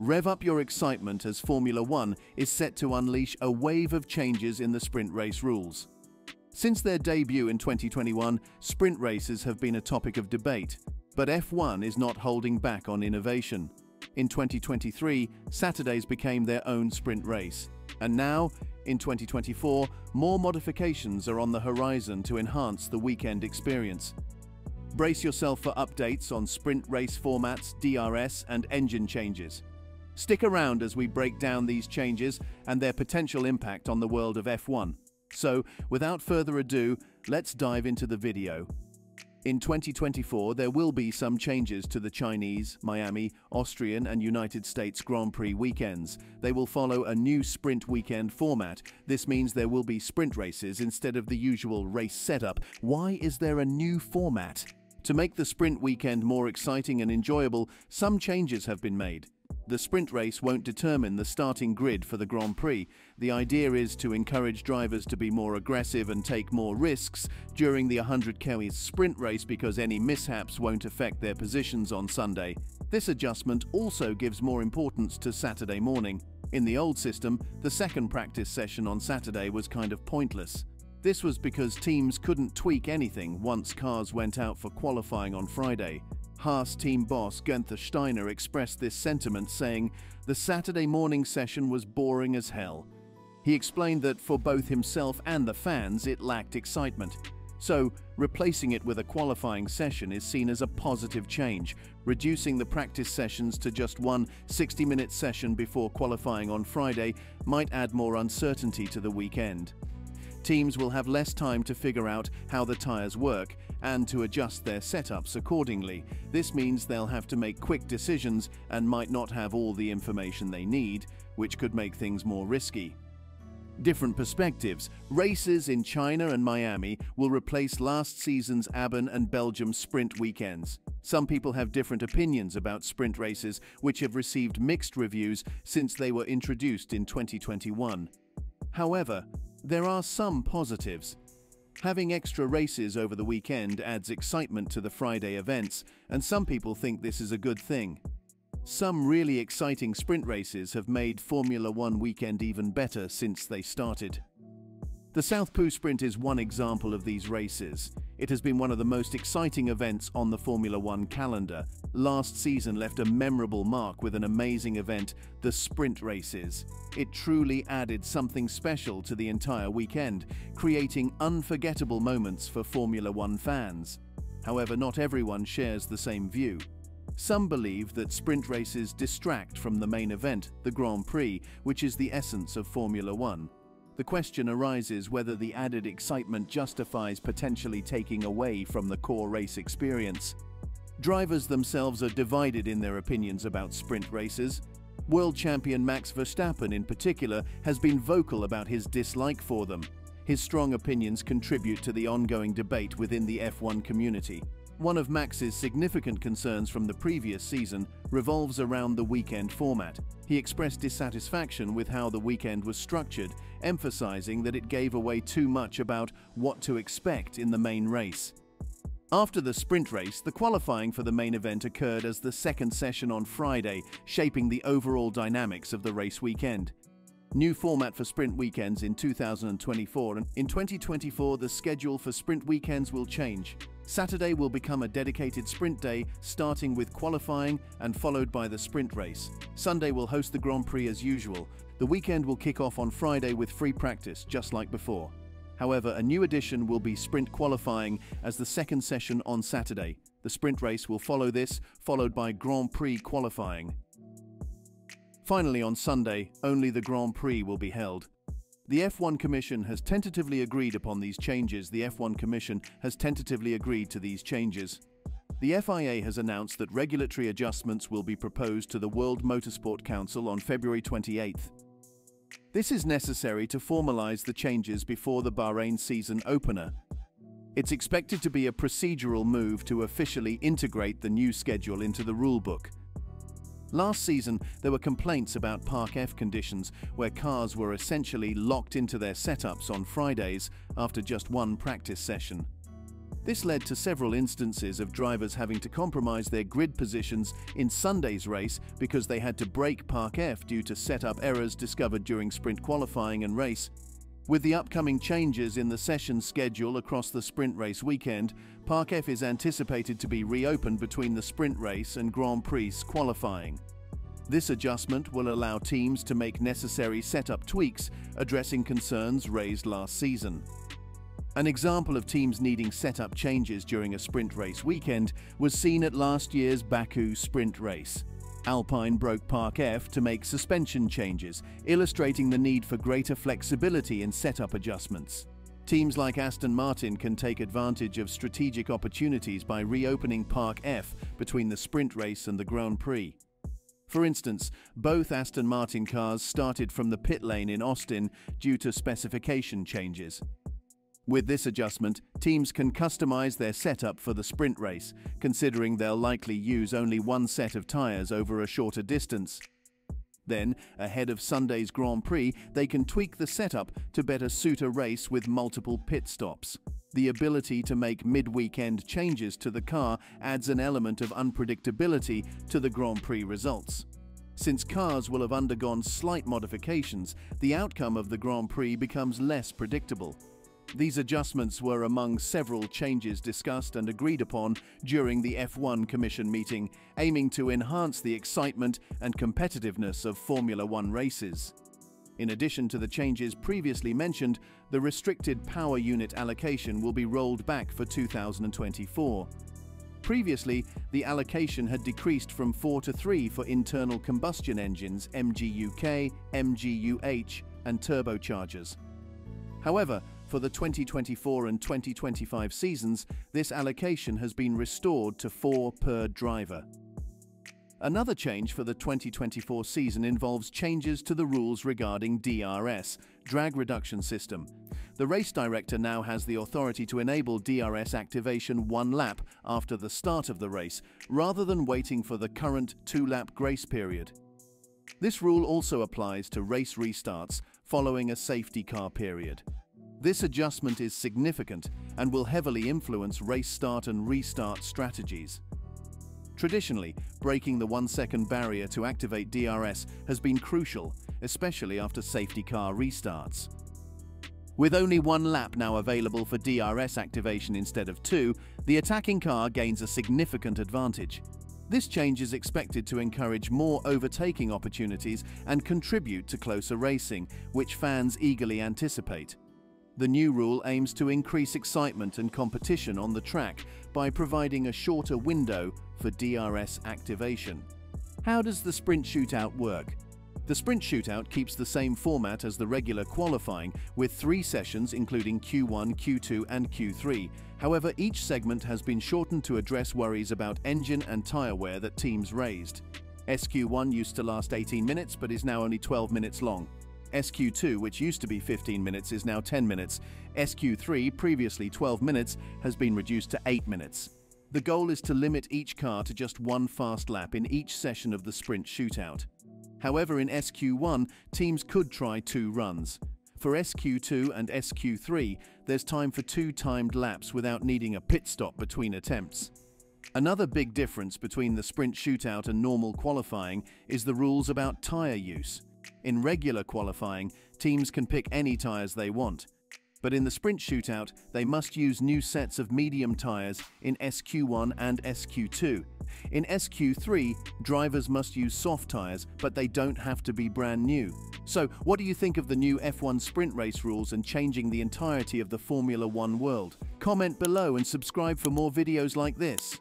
Rev up your excitement as Formula One is set to unleash a wave of changes in the sprint race rules. Since their debut in 2021, sprint races have been a topic of debate, but F1 is not holding back on innovation. In 2023, Saturdays became their own sprint race, and now, in 2024, more modifications are on the horizon to enhance the weekend experience. Brace yourself for updates on sprint race formats, DRS, and engine changes. Stick around as we break down these changes and their potential impact on the world of F1. So, without further ado, let's dive into the video. In 2024, there will be some changes to the Chinese, Miami, Austrian, and United States Grand Prix weekends. They will follow a new sprint weekend format. This means there will be sprint races instead of the usual race setup. Why is there a new format? To make the sprint weekend more exciting and enjoyable, some changes have been made. The sprint race won't determine the starting grid for the Grand Prix. The idea is to encourage drivers to be more aggressive and take more risks during the 100 km sprint race because any mishaps won't affect their positions on Sunday. This adjustment also gives more importance to Saturday morning. In the old system, the second practice session on Saturday was kind of pointless. This was because teams couldn't tweak anything once cars went out for qualifying on Friday. Haas team boss Günther Steiner expressed this sentiment, saying, "The Saturday morning session was boring as hell." He explained that for both himself and the fans, it lacked excitement. So, replacing it with a qualifying session is seen as a positive change. Reducing the practice sessions to just one 60-minute session before qualifying on Friday might add more uncertainty to the weekend. Teams will have less time to figure out how the tires work and to adjust their setups accordingly. This means they'll have to make quick decisions and might not have all the information they need, which could make things more risky. Different perspectives. Races in China and Miami will replace last season's Aben and Belgium sprint weekends. Some people have different opinions about sprint races, which have received mixed reviews since they were introduced in 2021. However, there are some positives. Having extra races over the weekend adds excitement to the Friday events, and some people think this is a good thing. Some really exciting sprint races have made Formula One weekend even better since they started. The South Poo Sprint is one example of these races. It has been one of the most exciting events on the Formula One calendar. Last season left a memorable mark with an amazing event, the sprint races. It truly added something special to the entire weekend, creating unforgettable moments for Formula One fans. However, not everyone shares the same view. Some believe that sprint races distract from the main event, the Grand Prix, which is the essence of Formula One. The question arises whether the added excitement justifies potentially taking away from the core race experience. Drivers themselves are divided in their opinions about sprint races. World champion Max Verstappen in particular has been vocal about his dislike for them. His strong opinions contribute to the ongoing debate within the F1 community. One of Max's significant concerns from the previous season revolves around the weekend format. He expressed dissatisfaction with how the weekend was structured, emphasizing that it gave away too much about what to expect in the main race. After the sprint race, the qualifying for the main event occurred as the second session on Friday, shaping the overall dynamics of the race weekend. New format for sprint weekends in 2024, and in 2024 the schedule for sprint weekends will change. Saturday will become a dedicated sprint day, starting with qualifying and followed by the sprint race. Sunday will host the Grand Prix as usual. The weekend will kick off on Friday with free practice, just like before. However, a new addition will be sprint qualifying as the second session on Saturday. The sprint race will follow this, followed by Grand Prix qualifying. Finally, on Sunday, only the Grand Prix will be held. The F1 Commission has tentatively agreed upon these changes. The F1 Commission has tentatively agreed to these changes. The FIA has announced that regulatory adjustments will be proposed to the World Motorsport Council on February 28th. This is necessary to formalize the changes before the Bahrain season opener. It's expected to be a procedural move to officially integrate the new schedule into the rulebook. Last season, there were complaints about Park F conditions, where cars were essentially locked into their setups on Fridays after just one practice session. This led to several instances of drivers having to compromise their grid positions in Sunday's race because they had to brake Park F due to setup errors discovered during sprint qualifying and race. With the upcoming changes in the session schedule across the sprint race weekend, Park F is anticipated to be reopened between the sprint race and Grand Prix qualifying. This adjustment will allow teams to make necessary setup tweaks, addressing concerns raised last season. An example of teams needing setup changes during a sprint race weekend was seen at last year's Baku sprint race. Alpine broke Park F to make suspension changes, illustrating the need for greater flexibility in setup adjustments. Teams like Aston Martin can take advantage of strategic opportunities by reopening Park F between the sprint race and the Grand Prix. For instance, both Aston Martin cars started from the pit lane in Austin due to specification changes. With this adjustment, teams can customize their setup for the sprint race, considering they'll likely use only one set of tires over a shorter distance. Then, ahead of Sunday's Grand Prix, they can tweak the setup to better suit a race with multiple pit stops. The ability to make mid-weekend changes to the car adds an element of unpredictability to the Grand Prix results. Since cars will have undergone slight modifications, the outcome of the Grand Prix becomes less predictable. These adjustments were among several changes discussed and agreed upon during the F1 Commission meeting, aiming to enhance the excitement and competitiveness of Formula One races. In addition to the changes previously mentioned, the restricted power unit allocation will be rolled back for 2024. Previously, the allocation had decreased from 4 to 3 for internal combustion engines MGUK, MGUH, and turbochargers. However, for the 2024 and 2025 seasons, this allocation has been restored to 4 per driver. Another change for the 2024 season involves changes to the rules regarding DRS, drag reduction system. The race director now has the authority to enable DRS activation 1 lap after the start of the race, rather than waiting for the current 2-lap grace period. This rule also applies to race restarts following a safety car period. This adjustment is significant and will heavily influence race start and restart strategies. Traditionally, breaking the 1-second barrier to activate DRS has been crucial, especially after safety car restarts. With only 1 lap now available for DRS activation instead of 2, the attacking car gains a significant advantage. This change is expected to encourage more overtaking opportunities and contribute to closer racing, which fans eagerly anticipate. The new rule aims to increase excitement and competition on the track by providing a shorter window for DRS activation. How does the sprint shootout work? The sprint shootout keeps the same format as the regular qualifying, with 3 sessions including Q1, Q2 and Q3. However, each segment has been shortened to address worries about engine and tyre wear that teams raised. SQ1 used to last 18 minutes but is now only 12 minutes long. SQ2, which used to be 15 minutes, is now 10 minutes. SQ3, previously 12 minutes, has been reduced to 8 minutes. The goal is to limit each car to just 1 fast lap in each session of the sprint shootout. However, in SQ1, teams could try 2 runs. For SQ2 and SQ3, there's time for 2 timed laps without needing a pit stop between attempts. Another big difference between the sprint shootout and normal qualifying is the rules about tyre use. In regular qualifying, teams can pick any tyres they want. But in the sprint shootout, they must use new sets of medium tyres in SQ1 and SQ2. In SQ3, drivers must use soft tyres, but they don't have to be brand new. So, what do you think of the new F1 sprint race rules and changing the entirety of the Formula One world? Comment below and subscribe for more videos like this.